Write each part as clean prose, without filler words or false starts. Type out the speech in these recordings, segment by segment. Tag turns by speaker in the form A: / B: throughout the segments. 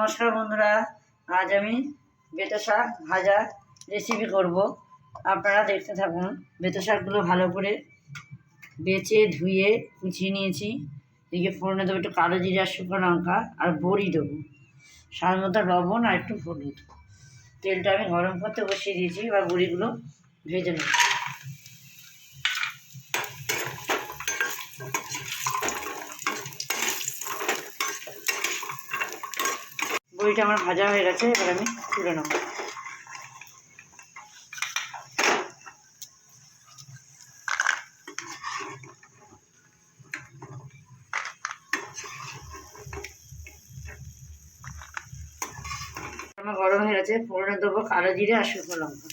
A: নমস্কার বন্ধুরা, আজ আমি বেতো শাক ভাজা রেসিপি করব। আপনারা দেখতে থাকুন। বেতো শাকগুলো ভালো করে বেছে ধুয়ে কুচিয়ে নিয়েছি। এদিকে ফোড়নে দেবো একটু কালো জিরা, শুকনো লঙ্কা আর বড়ি দেবো, স্বাদ মতো লবণ আর একটু হলুদ। তেলটা আমি গরম করতে বসিয়ে দিয়েছি, এবার বড়িগুলো ভেজে নেব। বড়িটা আমার ভাজা হয়ে গেছে, এবার আমি তুলে নেব। আমার গরম হয়ে গেছে, ফোড়নে দেবো কালো জিরে আর শুকনো লঙ্কা।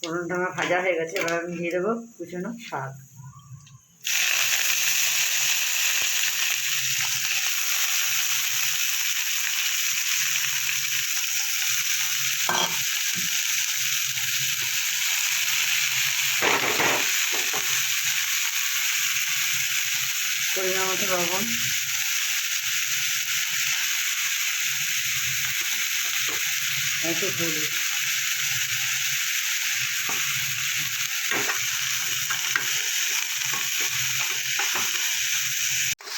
A: ফোড়নটা আমার ভাজা হয়ে গেছে, এবার আমি দিয়ে দেবো কুচনো শাক। পরিমাণ মতো লবণ, একটু হলুদ।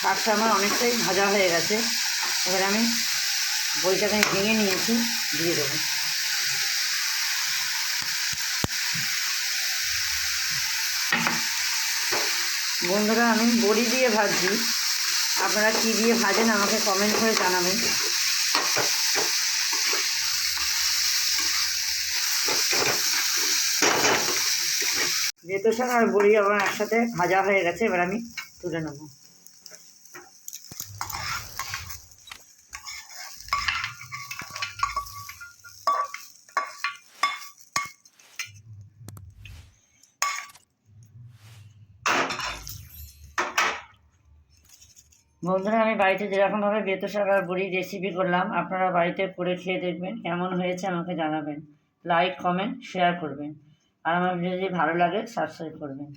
A: শাকটা আমার অনেকটাই ভাজা হয়ে গেছে, এবার আমি বড়িটাকে ভেঙে নিয়েছি, দিয়ে দেবো। বন্ধুরা, আমি বড়ি দিয়ে ভাজছি, আপনারা কী দিয়ে ভাজেন আমাকে কমেন্ট করে জানাবেন। বেতো শাক আর বড়ি আমার একসাথে ভাজা হয়ে গেছে, এবার আমি তুলে নেব। বন্ধুরা, আমি বাড়িতে যেরকমভাবে বেতো শাক আর বড়ি রেসিপি করলাম, আপনারা বাড়িতে করে খেয়ে দেখবেন, কেমন হয়েছে আমাকে জানাবেন। লাইক, কমেন্ট, শেয়ার করবেন, আর আমার ভিডিও যদি ভালো লাগে সাবস্ক্রাইব করবেন।